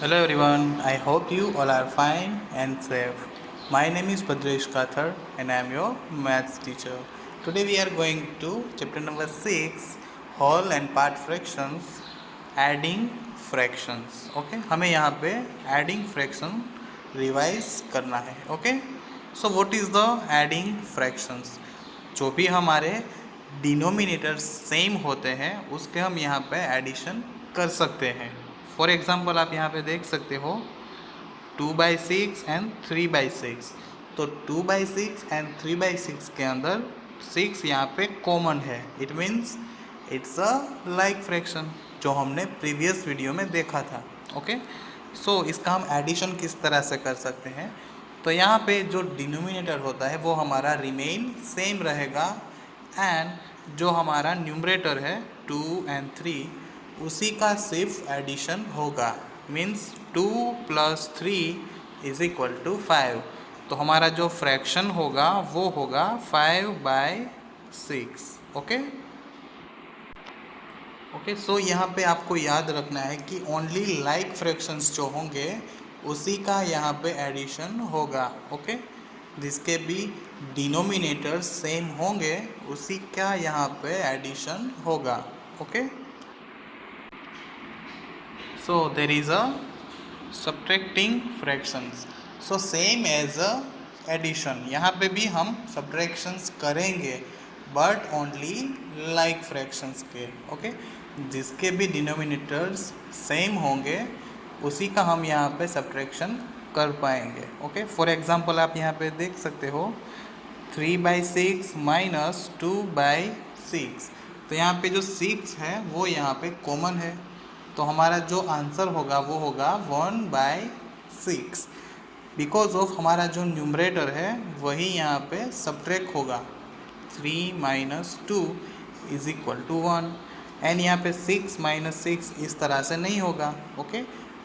Hello everyone, I hope you all are fine and safe. My name is Bhadresh Kathar and I am your maths teacher. Today we are going to chapter number 6 whole and part fractions adding fractions. Okay, हमें यहाँ पे adding fraction revise करना है. Okay, so what is the adding fractions? जो भी हमारे denominator same होते हैं उसके हम यहाँ पे एडिशन कर सकते हैं. फॉर एग्जाम्पल आप यहाँ पे देख सकते हो 2/6 एंड 3/6. तो 2/6 एंड 3/6 के अंदर 6 यहाँ पे कॉमन है. It means it's a like fraction जो हमने प्रीवियस वीडियो में देखा था. ओके, सो इसका हम एडिशन किस तरह से कर सकते हैं. तो यहाँ पे जो डिनोमिनेटर होता है वो हमारा रिमेन सेम रहेगा एंड जो हमारा न्यूमरेटर है 2 एंड 3 उसी का सिर्फ एडिशन होगा. मीन्स 2 + 3 = 5. तो हमारा जो फ्रैक्शन होगा वो होगा 5/6. ओके ओके, सो यहाँ पे आपको याद रखना है कि ओनली लाइक फ्रैक्शंस जो होंगे उसी का यहाँ पे एडिशन होगा. ओके, जिसके भी डिनोमिनेटर सेम होंगे उसी का यहाँ पे एडिशन होगा. Okay, so there is a subtracting fractions. So same as a addition यहाँ पे भी हम सब्ट्रैक्शंस करेंगे बट ओनली लाइक फ्रैक्शंस के. ओके, जिसके भी डिनोमिनेटर्स सेम होंगे उसी का हम यहाँ पे सब्ट्रैक्शन कर पाएंगे. ओके, फॉर एग्जांपल आप यहाँ पे देख सकते हो 3/6 - 2/6. तो यहाँ पे जो 6 है वो यहाँ पे कॉमन है. तो हमारा जो आंसर होगा वो होगा 1/6. बिकॉज ऑफ हमारा जो न्यूमरेटर है वही यहाँ पे सब्ट्रैक्ट होगा. 3 - 2 = 1 एंड यहाँ पे 6 - 6 इस तरह से नहीं होगा. ओके,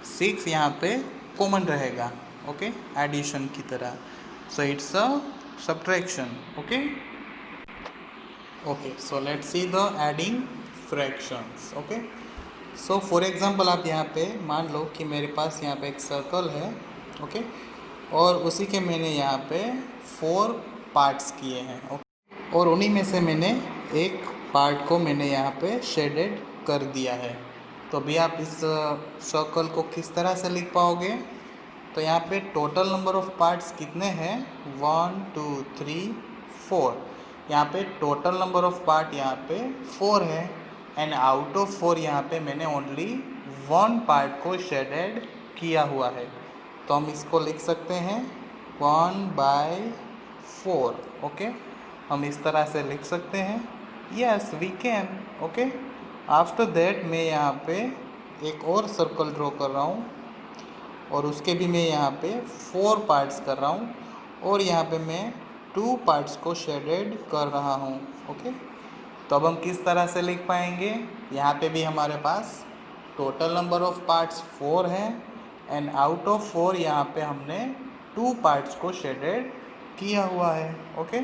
6 यहाँ पे कॉमन रहेगा. ओके, एडिशन की तरह. सो it's a subtraction. Okay, okay, so let's see the adding fractions. Okay, so for example आप यहाँ पे मान लो कि मेरे पास यहाँ पे एक सर्कल है. ओके, और उसी के मैंने यहाँ पे 4 पार्ट्स किए हैं. ओके, और उन्हीं में से मैंने एक पार्ट को मैंने यहाँ पे शेडेड कर दिया है. तो अभी आप इस सर्कल को किस तरह से लिख पाओगे. तो यहाँ पे टोटल नंबर ऑफ पार्ट्स कितने हैं 1 2 3 4. यहाँ पे टोटल नंबर ऑफ पार्ट यहाँ पे 4 है एंड आउट ऑफ 4 यहाँ पे मैंने ओनली 1 पार्ट को शेडेड किया हुआ है. तो हम इसको लिख सकते हैं 1/4. ओके, हम इस तरह से लिख सकते हैं. Yes we can. Okay, after that मैं यहाँ पे एक और सर्कल ड्रॉ कर रहा हूँ और उसके भी मैं यहाँ पे 4 पार्ट्स कर रहा हूँ और यहाँ पे मैं 2 पार्ट्स को शेडेड कर रहा हूँ. ओके, तो अब हम किस तरह से लिख पाएंगे. यहाँ पे भी हमारे पास टोटल नंबर ऑफ पार्ट्स 4 हैं एंड आउट ऑफ 4 यहाँ पे हमने 2 पार्ट्स को शेडेड किया हुआ है. ओके,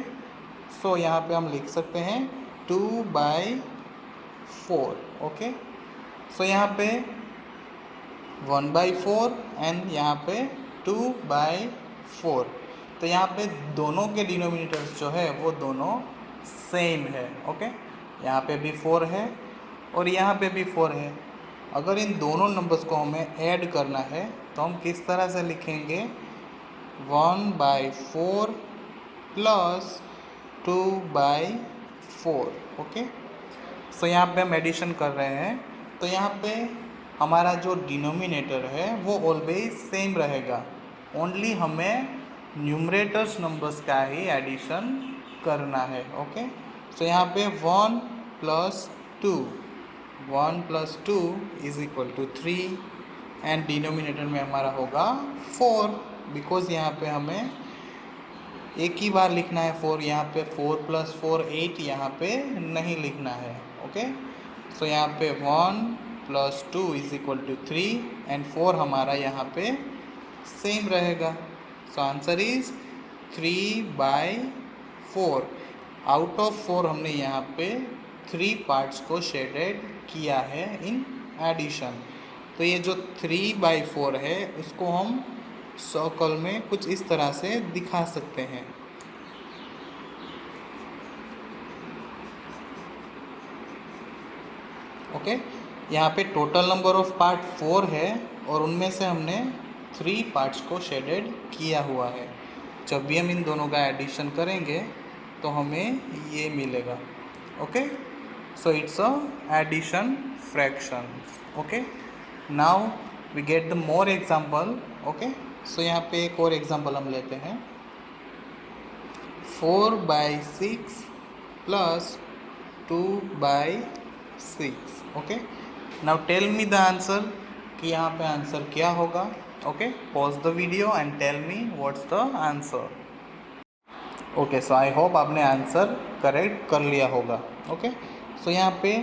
सो यहाँ पे हम लिख सकते हैं 2/4. ओके, सो यहाँ पे 1/4 एंड यहाँ पे 2/4. तो यहाँ पे दोनों के डिनोमिनेटर्स जो है वो दोनों सेम है. ओके, यहाँ पे भी 4 है और यहाँ पे भी 4 है. अगर इन दोनों नंबर्स को हमें ऐड करना है तो हम किस तरह से लिखेंगे 1/4 + 2/4. ओके, सो यहाँ पे हम एडिशन कर रहे हैं. तो यहाँ पे हमारा जो डिनोमिनेटर है वो ऑलवेज सेम रहेगा. ओनली हमें न्यूमरेटर्स नंबर्स का ही एडिशन करना है. ओके, सो यहाँ पे 1 + 2 = 3 एंड डिनोमिनेटर में हमारा होगा 4. बिकॉज यहाँ पे हमें एक ही बार लिखना है 4. यहाँ पे 4 + 4 8 यहाँ पे नहीं लिखना है. ओके, सो यहाँ पे 1 + 2 = 3 एंड 4 हमारा यहाँ पे सेम रहेगा. सो आंसर इज 3/4. आउट ऑफ 4 हमने यहाँ पे 3 पार्ट्स को शेडेड किया है इन एडिशन. तो ये जो 3/4 है इसको हम सर्कल में कुछ इस तरह से दिखा सकते हैं। ओके, यहाँ पे टोटल नंबर ऑफ पार्ट 4 है और उनमें से हमने 3 पार्ट्स को शेडेड किया हुआ है। जब भी हम इन दोनों का एडिशन करेंगे तो हमें ये मिलेगा। Okay, so it's a addition fractions. Okay, now we get the more example. Okay, so यहाँ पे एक और एग्जाम्पल हम लेते हैं। 4/6 plus 2/6। Okay, now tell me the answer कि यहाँ पे आंसर क्या होगा। Okay, pause the video and tell me what's the answer. Okay, so I hope आपने आंसर करेक्ट कर लिया होगा। ओके, सो यहाँ पे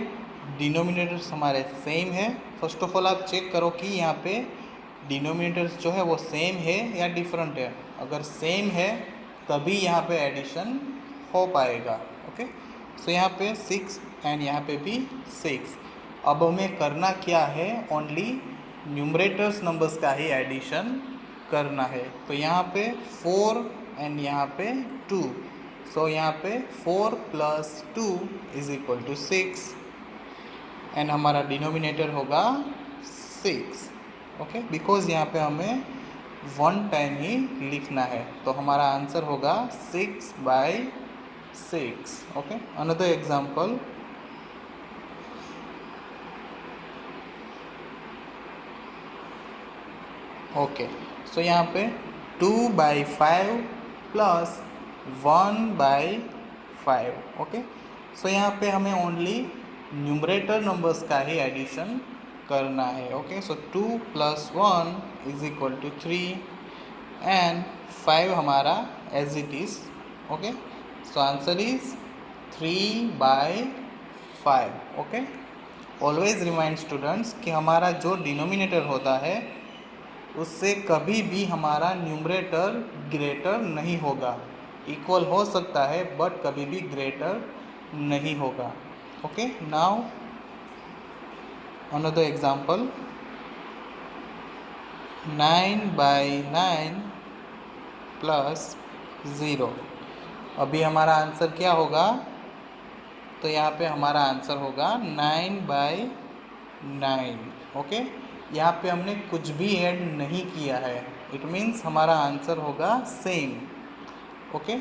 डिनोमिनेटर्स हमारे सेम है। फर्स्ट ऑफ ऑल आप चेक करो कि यहाँ पे डिनोमिनेटर्स जो है वो सेम है या डिफरेंट है। अगर सेम है तभी यहाँ पे एडिशन हो पाएगा। ओके, सो यहाँ पे 6 एंड यहाँ पे भी 6। अब हमें करना क्या है, ओनली न्यूमरेटर्स नंबर्स का ही एडिशन करना है। तो यहाँ पे 4 एंड यहाँ पे 2। सो यहाँ पे 4 + 2 = 6 एंड हमारा डिनोमिनेटर होगा 6। ओके, बिकॉज यहाँ पे हमें 1 टाइम ही लिखना है, तो हमारा आंसर होगा 6/6। Okay, another example. Okay, so यहाँ पे 2/5 प्लस 1/5। ओके, सो यहाँ पे हमें ओनली न्यूमरेटर नंबर्स का ही एडिशन करना है। ओके, सो 2 + 1 = 3 एंड 5 हमारा as it is. Okay, so answer is 3/5। Okay, always remind students कि हमारा जो डिनोमिनेटर होता है उससे कभी भी हमारा न्यूमरेटर ग्रेटर नहीं होगा। इक्वल हो सकता है बट कभी भी ग्रेटर नहीं होगा। Okay, now another example. 9/9 plus 0। अभी हमारा आंसर क्या होगा, तो यहाँ पे हमारा आंसर होगा 9/9। ओके, यहाँ पे हमने कुछ भी ऐड नहीं किया है, इट मीन्स हमारा आंसर होगा सेम। ओके,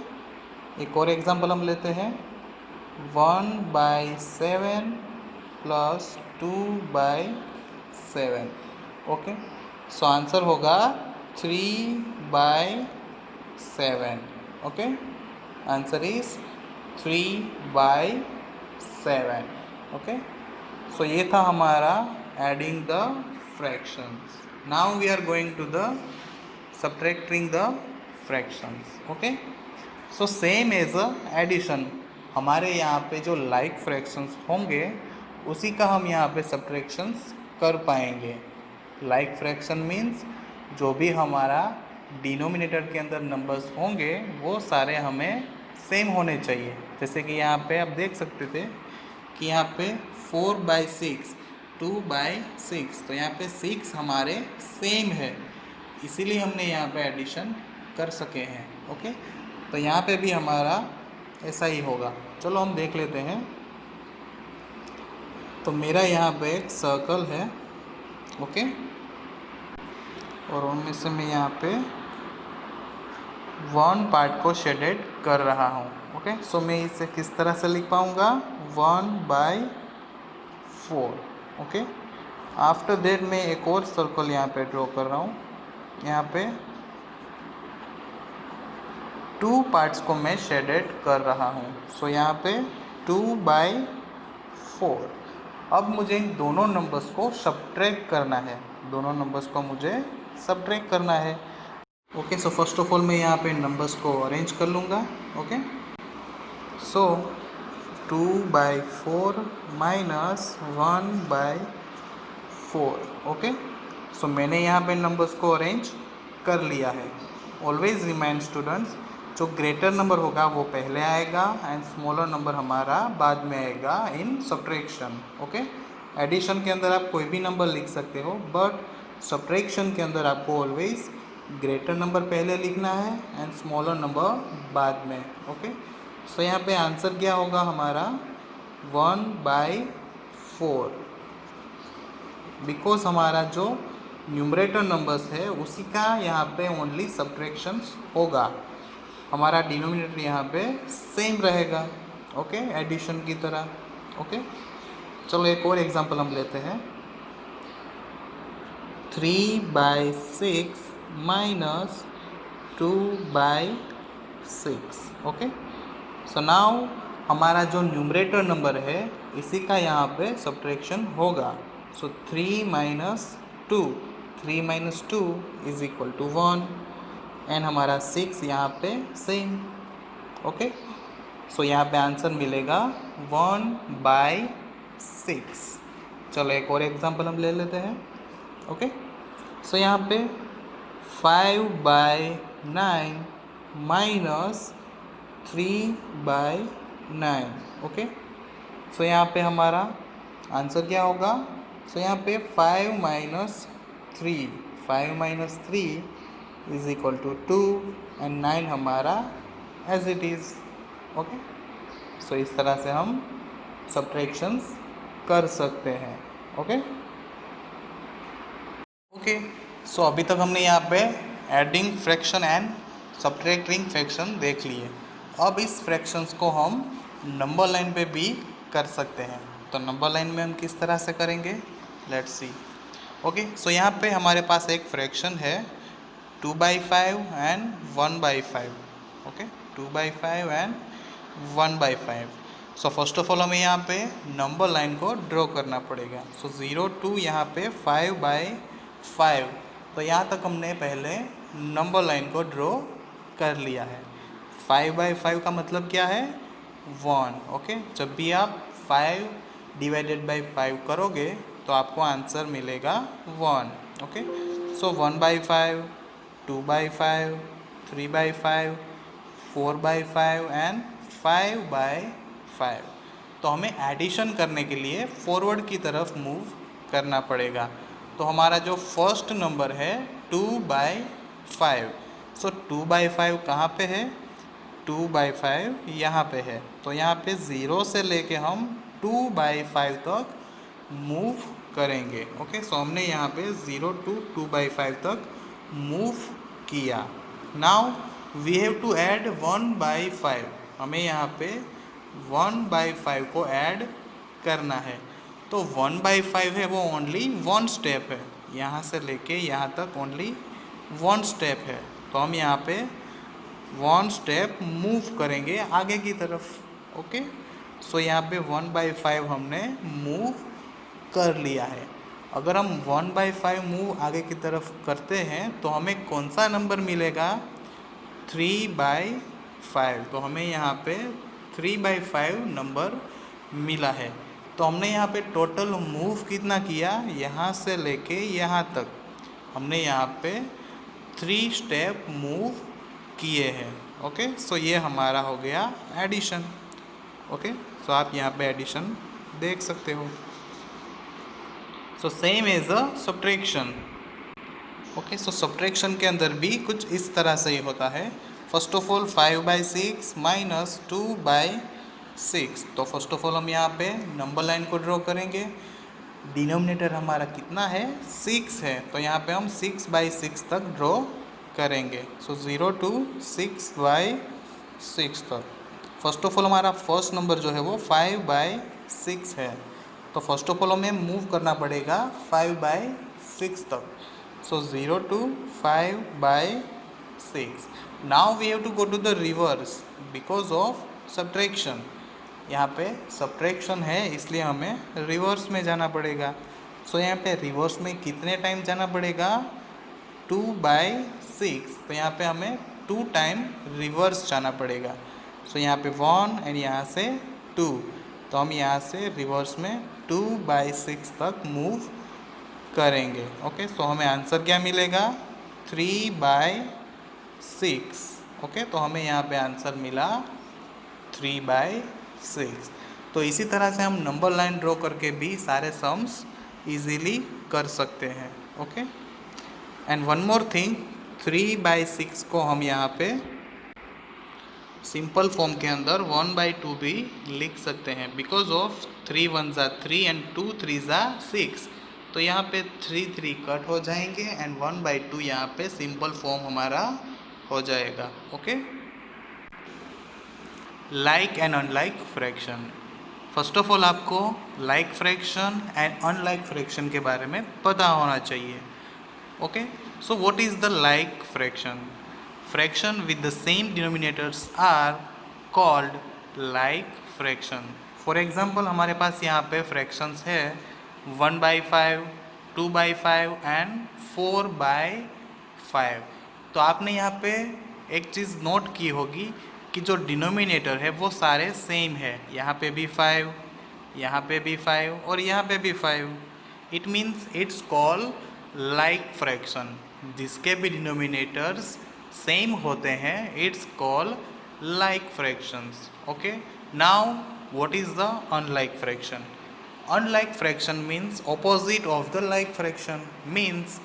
एक और एग्जांपल हम लेते हैं। 1/7 प्लस 2/7। ओके, सो आंसर होगा 3/7। Okay, answer is 3/7। ओके, सो ये था हमारा adding the fractions. Now we are going to the subtracting the fractions. Okay, so same as a addition, हमारे यहाँ पे जो like fractions होंगे उसी का हम यहाँ पे subtractions कर पाएंगे। like fraction means जो भी हमारा डिनोमिनेटर के अंदर नंबर्स होंगे वो सारे हमें सेम होने चाहिए। जैसे कि यहाँ पे आप देख सकते थे कि यहाँ पे 4/6 2/6, तो यहाँ पे 6 हमारे सेम है, इसीलिए हमने यहाँ पे एडिशन कर सके हैं। ओके, तो यहाँ पे भी हमारा ऐसा ही होगा। चलो हम देख लेते हैं। तो मेरा यहाँ पे एक सर्कल है। ओके, और उनमें से मैं यहाँ पे 1 पार्ट को शेडेड कर रहा हूँ। ओके, सो मैं इसे किस तरह से लिख पाऊँगा, 1/4। ओके, आफ्टर दैट मैं एक और सर्कल यहाँ पे ड्रॉ कर रहा हूँ। यहाँ पे 2 पार्ट्स को मैं शेडेड कर रहा हूँ। सो यहाँ पे 2/4। अब मुझे इन दोनों नंबर्स को सब्ट्रैक्ट करना है, दोनों नंबर्स को मुझे सब्ट्रैक्ट करना है। Okay, so first of all मैं यहाँ पे नंबर्स को अरेंज कर लूँगा। ओके, सो 2/4 माइनस 1/4। ओके, सो मैंने यहाँ पे नंबर्स को अरेंज कर लिया है। ऑलवेज रिमाइंड स्टूडेंट्स, जो ग्रेटर नंबर होगा वो पहले आएगा एंड स्मॉलर नंबर हमारा बाद में आएगा इन सब्ट्रैक्शन। ओके, एडिशन के अंदर आप कोई भी नंबर लिख सकते हो, बट सब्ट्रैक्शन के अंदर आपको ऑलवेज ग्रेटर नंबर पहले लिखना है एंड स्मॉलर नंबर बाद में। ओके, सो यहाँ पे आंसर क्या होगा हमारा 1/4, बिकॉज हमारा जो न्यूमरेटर नंबर्स है उसी का यहाँ पे ओनली सब्ट्रैक्शंस होगा, हमारा डिनोमिनेटर यहाँ पे सेम रहेगा। ओके, एडिशन की तरह। ओके, चलो एक और एग्जांपल हम लेते हैं। 3/6 माइनस 2/6। ओके, सो नाउ हमारा जो न्यूमरेटर नंबर है इसी का यहाँ पे सब्ट्रैक्शन होगा। सो 3 - 2 इज इक्वल टू 1 एंड हमारा 6 यहाँ पे सेम। ओके, सो यहाँ पे आंसर मिलेगा 1/6। चलो एक और एग्जांपल हम ले लेते हैं। ओके, सो यहाँ पे 5/9 माइनस 3/9। ओके, सो यहाँ पे हमारा आंसर क्या होगा? सो यहाँ पे 5 - 3 इज इक्वल टू 2 एंड 9 हमारा एज इट इज़। ओके, सो इस तरह से हम सब्ट्रैक्शंस कर सकते हैं। ओके ओके, सो अभी तक हमने यहाँ पे adding fraction and subtracting fraction देख लिए। अब इस फ्रैक्शंस को हम नंबर लाइन पे भी कर सकते हैं। तो नंबर लाइन में हम किस तरह से करेंगे, लेट्स सी। ओके, सो यहाँ पे हमारे पास एक फ्रैक्शन है 2/5 and 1/5। Okay, 2/5 and 1/5। So first of all हमें यहाँ पे नंबर लाइन को ड्रॉ करना पड़ेगा। सो 0 to यहाँ पे 5/5, तो यहाँ तक हमने पहले नंबर लाइन को ड्रॉ कर लिया है। 5/5 का मतलब क्या है? 1। ओके, जब भी आप 5/5 करोगे तो आपको आंसर मिलेगा 1। Okay, so 1/5, 2/5, 3/5, 4/5 and 5/5। तो हमें एडिशन करने के लिए फॉरवर्ड की तरफ मूव करना पड़ेगा। तो हमारा जो फर्स्ट नंबर है 2/5, सो 2/5 कहाँ पे है? 2/5 यहाँ पे है। तो यहाँ पे 0 से लेके हम 2/5 तक मूव करेंगे। ओके, सो हमने यहाँ पे 0 to 2/5 तक मूव किया। Now we have to add 1/5। हमें यहाँ पे 1/5 को ऐड करना है। तो 1/5 है वो ओनली 1 स्टेप है, यहाँ से लेके यहाँ तक ओनली 1 स्टेप है। तो हम यहाँ पे 1 स्टेप मूव करेंगे आगे की तरफ। ओके, सो यहाँ पे 1/5 हमने मूव कर लिया है। अगर हम 1/5 मूव आगे की तरफ करते हैं तो हमें कौन सा नंबर मिलेगा? 3/5। तो हमें यहाँ पे 3/5 नंबर मिला है। तो हमने यहाँ पे टोटल मूव कितना किया? यहाँ से लेके यहाँ तक हमने यहाँ पे 3 स्टेप मूव किए हैं। ओके, सो ये हमारा हो गया एडिशन। ओके, सो आप यहाँ पे एडिशन देख सकते हो। So same as a subtraction. Okay, so subtraction के अंदर भी कुछ इस तरह से ही होता है। First of all 5/6 minus 2/6। तो फर्स्ट ऑफ ऑल हम यहाँ पे नंबर लाइन को ड्रॉ करेंगे। डिनोमिनेटर हमारा कितना है? 6 है, तो यहाँ पे हम 6/6 तक ड्रॉ करेंगे। सो 0 to 6/6 तक। फर्स्ट ऑफ ऑल हमारा फर्स्ट नंबर जो है वो 5/6 है, तो फर्स्ट ऑफ ऑल हमें मूव करना पड़ेगा 5/6 तक। So 0 to 5/6। Now we have to go to the reverse because of subtraction. यहाँ पे सब्ट्रैक्शन है इसलिए हमें रिवर्स में जाना पड़ेगा। सो यहाँ पे रिवर्स में कितने टाइम जाना पड़ेगा? 2/6। तो यहाँ पे हमें 2 टाइम रिवर्स जाना पड़ेगा। सो यहाँ पे 1 एंड यहाँ से 2, तो हम यहाँ से रिवर्स में 2/6 तक मूव करेंगे। ओके, सो हमें आंसर क्या मिलेगा? 3/6। ओके, तो हमें यहाँ पे आंसर मिला 3/6। तो तो इसी तरह से हम नंबर लाइन ड्रॉ करके भी सारे सम्स इजीली कर सकते हैं। Okay, and one more thing, 3/6 को हम यहाँ पे सिंपल फॉर्म के अंदर 1/2 भी लिख सकते हैं, बिकॉज ऑफ 3 1 3 एंड 2 3 6। तो यहाँ पे 3 3 कट हो जाएंगे एंड 1/2 यहाँ पे सिंपल फॉर्म हमारा हो जाएगा। Okay, like and unlike fraction. First of all आपको like fraction and unlike fraction के बारे में पता होना चाहिए। Okay, so what is the like fraction? Fraction with the same denominators are called like fraction. For example, हमारे पास यहाँ पे fractions है 1/5, 2/5 and 4/5। तो आपने यहाँ पे एक चीज़ नोट की होगी कि जो डिनोमिनेटर है वो सारे सेम है। यहाँ पे भी 5, यहाँ पे भी 5 और यहाँ पे भी 5। It means it's call like fraction. जिसके भी डिनोमिनेटर्स सेम होते हैं it's call like fractions. Okay, now what is the unlike fraction? Unlike fraction means opposite of the like fraction, means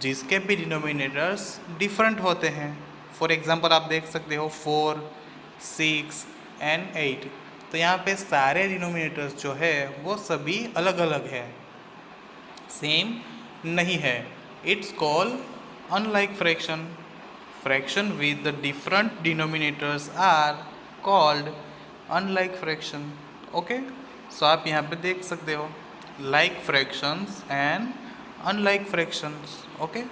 जिसके भी डिनोमिनेटर्स डिफरेंट होते हैं। फॉर एग्जांपल आप देख सकते हो 4, 6 एंड 8। तो यहाँ पे सारे डिनोमिनेटर्स जो है वो सभी अलग अलग है, सेम नहीं है। It's call unlike fraction. Fraction with the different denominators are called unlike fraction. Okay, so आप यहाँ पे देख सकते हो like fractions and unlike fractions. Okay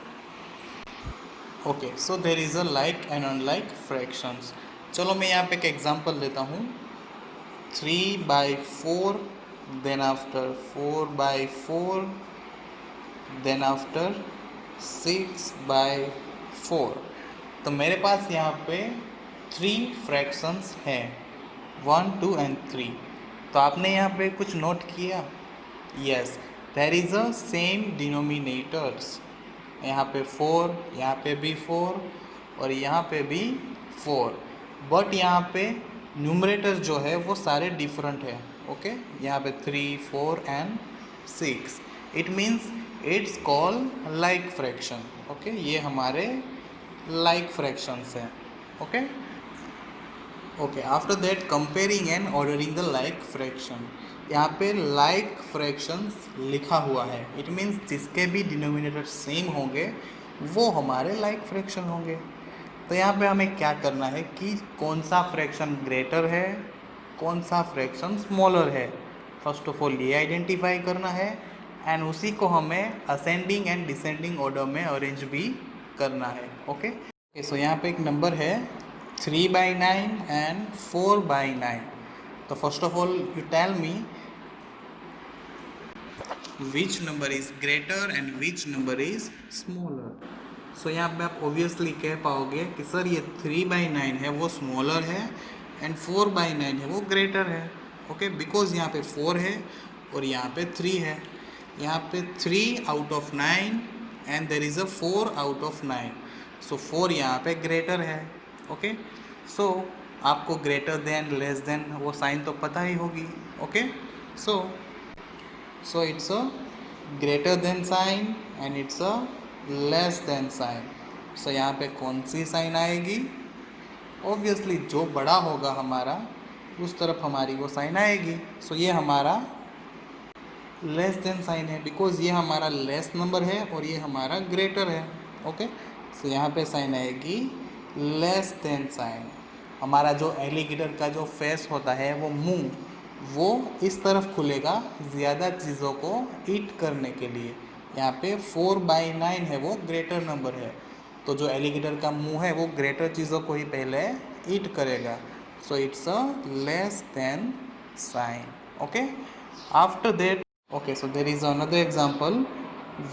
okay, so there is a like and unlike fractions. चलो मैं यहाँ पे एक एग्जांपल लेता हूँ। 3/4, देन आफ्टर 4/4, देन आफ्टर 6/4। तो मेरे पास यहाँ पे 3 फ्रैक्शंस हैं, 1 2 एंड 3। तो आपने यहाँ पे कुछ नोट किया? Yes, there is a same denominators. यहाँ पे 4, यहाँ पे भी 4 और यहाँ पे भी 4, बट यहाँ पे न्यूमरेटर जो है वो सारे डिफरेंट है। ओके, यहाँ पे 3 4 and 6। It means it's call like fraction. Okay, ये हमारे लाइक फ्रैक्शंस हैं। Okay okay, after that comparing and ordering the like fraction. यहाँ पे लाइक फ्रैक्शंस लिखा हुआ है, इट मीन्स जिसके भी डिनोमिनेटर सेम होंगे वो हमारे लाइक फ्रैक्शन होंगे। तो यहाँ पे हमें क्या करना है कि कौन सा फ्रैक्शन ग्रेटर है, कौन सा फ्रैक्शन स्मॉलर है, फर्स्ट ऑफ ऑल ये आइडेंटिफाई करना है एंड उसी को हमें असेंडिंग एंड डिसेंडिंग ऑर्डर में अरेंज भी करना है। ओके, सो यहाँ पे एक नंबर है 3/9 एंड 4/9। तो first of all you tell me which number is greater and which number is smaller. So यहाँ पे आप ऑब्वियसली कह पाओगे कि सर ये 3/9 है वो स्मॉलर है एंड 4/9 है वो ग्रेटर है। ओके, बिकॉज यहाँ पे 4 है और यहाँ पे 3 है। यहाँ पे 3 out of 9 and there is a 4 out of 9। So 4 यहाँ पे ग्रेटर है। ओके, सो आपको ग्रेटर देन, लेस देन वो साइन तो पता ही होगी। Okay, so it's a greater than sign and it's a less than sign. So यहाँ पे कौन सी साइन आएगी? ऑब्वियसली जो बड़ा होगा हमारा उस तरफ हमारी वो साइन आएगी। सो ये हमारा लेस देन साइन है, बिकॉज ये हमारा लेस नंबर है और ये हमारा ग्रेटर है। ओके, सो यहाँ पे साइन आएगी लेस देन साइन। हमारा जो एलिगेटर का जो फेस होता है वो मुंह, वो इस तरफ खुलेगा ज़्यादा चीज़ों को ईट करने के लिए। यहाँ पे 4/9 है वो ग्रेटर नंबर है, तो जो एलिगेटर का मुंह है वो ग्रेटर चीज़ों को ही पहले ईट करेगा। So it's a less than sign. Okay, after that okay, so there is another example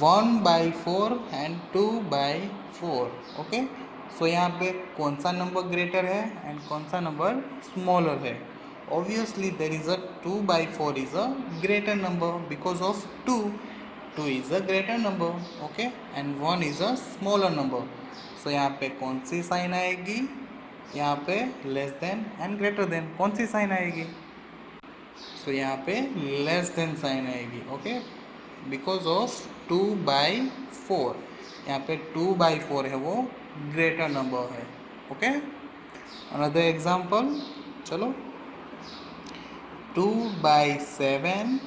1/4 and 2/4। okay, so यहाँ पे कौन सा नंबर ग्रेटर है एंड कौन सा नंबर स्मॉलर है? Obviously there is a 2/4 is a greater number because of 2 is a greater number. Okay, and 1 is a smaller number. So यहाँ पे कौन सी साइन आएगी? यहाँ पे less than and greater than कौन सी साइन आएगी? सो यहाँ पे लेस देन साइन आएगी, ओके, बिकॉज ऑफ 2/4। यहाँ पे 2/4 है, वो ग्रेटर नंबर है, ओके। अनदर एग्जाम्पल, चलो, 2/7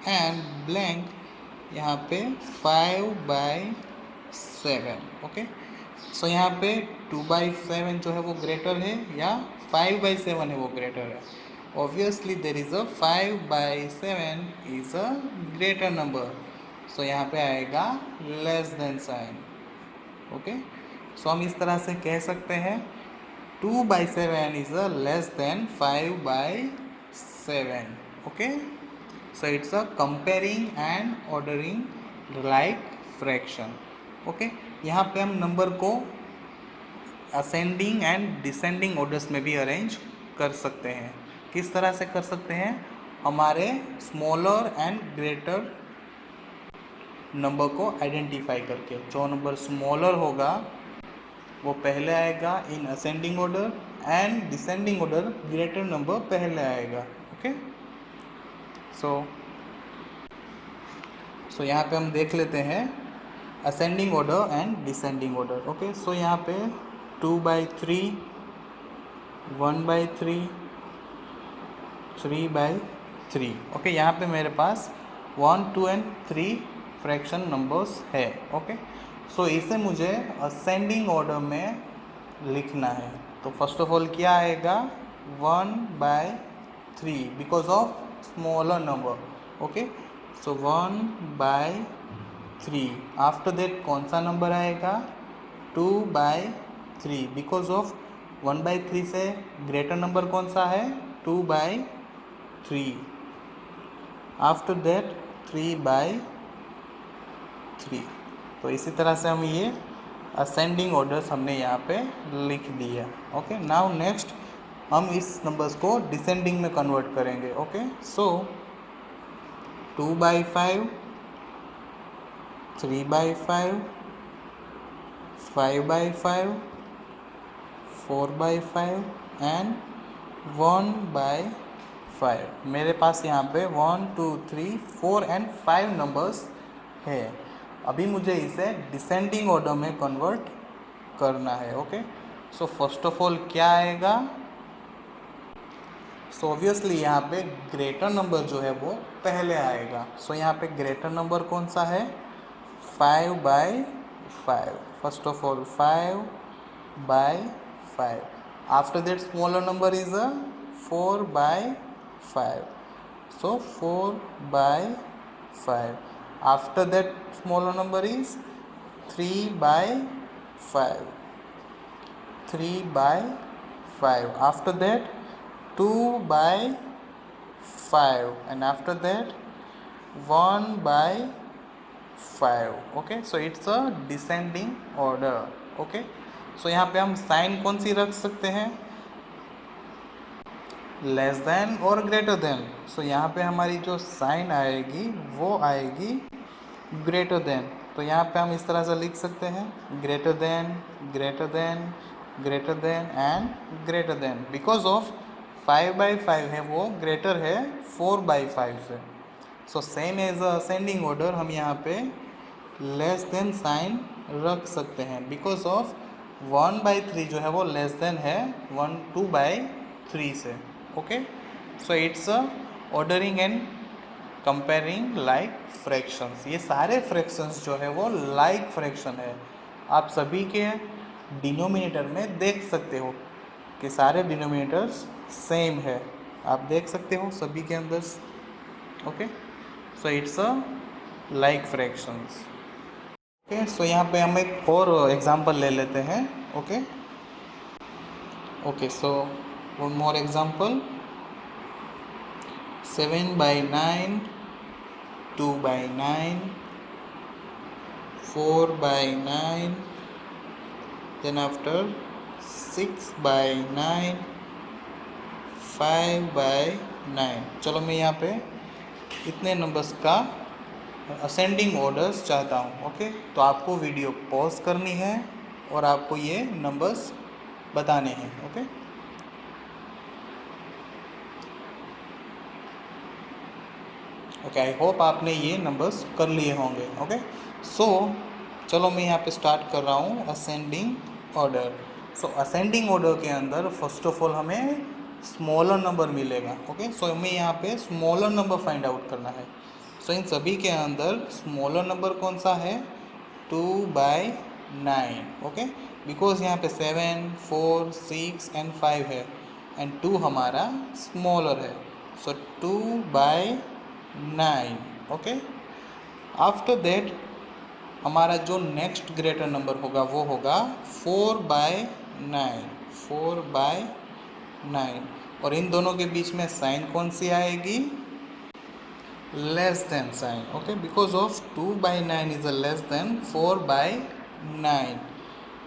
एंड ब्लैंक, यहाँ पे 5/7, ओके। सो यहाँ पे 2/7 जो है वो ग्रेटर है या 5/7 है वो ग्रेटर है। Obviously there is a 5/7 is a greater number, so यहाँ पे आएगा less than sign, okay. So हम इस तरह से कह सकते हैं 2/7 is a less than 5/7, okay. So it's a comparing and ordering like fraction, okay. यहाँ पे हम नंबर को असेंडिंग एंड डिसेंडिंग ऑर्डर्स में भी अरेंज कर सकते हैं। किस तरह से कर सकते हैं? हमारे स्मॉलर एंड ग्रेटर नंबर को आइडेंटिफाई करके। जो नंबर स्मॉलर होगा वो पहले आएगा in ascending order, and descending order greater number पहले आएगा, ओके। सो यहाँ पे हम देख लेते हैं ascending order and descending order, okay. So यहाँ पे 2/3, 1/3, 3/3, ओके। यहाँ पे मेरे पास 1, 2 एंड 3 फ्रैक्शन नंबर्स है, ओके। सो इसे मुझे असेंडिंग ऑर्डर में लिखना है। तो फर्स्ट ऑफ ऑल क्या आएगा? 1/3 because of smaller number, okay. So 1/3। After that कौन सा नंबर आएगा? 2/3 बिकॉज ऑफ 1/3 से ग्रेटर नंबर कौन सा है? 2/3। After that 3/3। तो इसी तरह से हम ये असेंडिंग ऑर्डर्स हमने यहाँ पे लिख दिया, ओके। नाउ नेक्स्ट हम इस नंबर्स को डिसेंडिंग में कन्वर्ट करेंगे, ओके। So 2/5, 3/5, 5/5, 4/5 and 1/5। मेरे पास यहाँ पे 1, 2, 3, 4 एंड 5 नंबर्स है। अभी मुझे इसे डिसेंडिंग ऑर्डर में कन्वर्ट करना है, okay. So first of all क्या आएगा? सो ऑब्वियसली यहाँ पे ग्रेटर नंबर जो है वो पहले आएगा। सो यहाँ पे ग्रेटर नंबर कौन सा है? 5/5। First of all 5/5। After that smaller number is a 4/5, so 4/5. After that smaller number is 3/5, 3/5. After that 2/5, and after that 1/5, okay. So it's a descending order, okay. So यहाँ पे हम साइन कौन सी रख सकते हैं? लेस देन और greater than. सो यहाँ पे हमारी जो साइन आएगी वो आएगी ग्रेटर देन। तो यहाँ पे हम इस तरह से लिख सकते हैं greater than, greater than, greater than and greater than. Because of 5/5 है वो ग्रेटर है 4/5 से। So same as ascending order हम यहाँ पे लेस देन साइन रख सकते हैं बिकॉज ऑफ 1/3 जो है वो लेस देन है 2/3 से, okay. So it's ordering and comparing like fractions. ये सारे फ्रैक्शंस जो है वो लाइक फ्रैक्शन है। आप सभी के डिनोमिनेटर में देख सकते हो कि सारे डिनोमिनेटर्स सेम है, आप देख सकते हो सभी के अंदर, okay. So it's a like fractions, okay. So यहाँ पे हम एक और एग्जांपल ले लेते हैं, okay. Okay, so one more example, 7/9, 2/9, 4/9, then after 6/9, 5/9। चलो मैं यहाँ पे इतने नंबर्स का असेंडिंग ऑर्डर्स चाहता हूँ, ओके। तो आपको वीडियो पॉज करनी है और आपको ये नंबर्स बताने हैं, ओके। ओके, आई होप आपने ये नंबर्स कर लिए होंगे। ओके, सो चलो मैं यहाँ पे स्टार्ट कर रहा हूँ असेंडिंग ऑर्डर। सो असेंडिंग ऑर्डर के अंदर फर्स्ट ऑफ ऑल हमें स्मॉलर नंबर मिलेगा। ओके, सो हमें यहाँ पे स्मॉलर नंबर फाइंड आउट करना है। सो इन सभी के अंदर स्मॉलर नंबर कौन सा है? 2/9। ओके, बिकॉज यहाँ पे 7, 4, 6 एंड 5 है एंड 2 हमारा स्मॉलर है। सो 2/9। ओके, आफ्टर दैट हमारा जो नेक्स्ट ग्रेटर नंबर होगा वो होगा 4/9। 4/9, और इन दोनों के बीच में साइन कौन सी आएगी? Less than sign. Okay, because of 2/9 is a less than 4/9।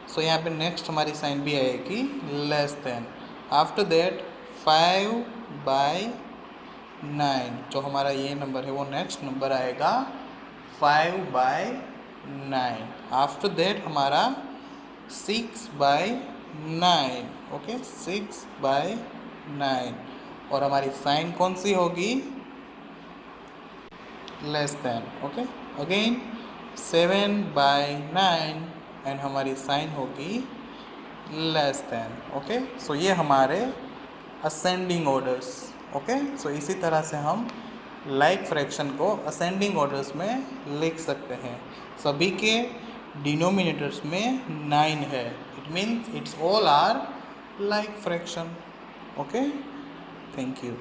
So यहाँ पे नेक्स्ट हमारी साइन भी आएगी लेस देन। आफ्टर दैट 5/9, जो हमारा ये नंबर है वो नेक्स्ट नंबर आएगा 5/9। आफ्टर दैट हमारा 6/9। ओके, 6/9, और हमारी साइन कौन सी होगी? Less than. Okay, again 7/9 and हमारी साइन होगी लेस देन। ओके, सो ये हमारे असेंडिंग ऑर्डर्स। ओके, सो इसी तरह से हम लाइक फ्रैक्शन को असेंडिंग ऑर्डर्स में लिख सकते हैं। सभी के डिनोमिनेटर्स में 9 है, it means it's all are like fraction. Okay, thank you.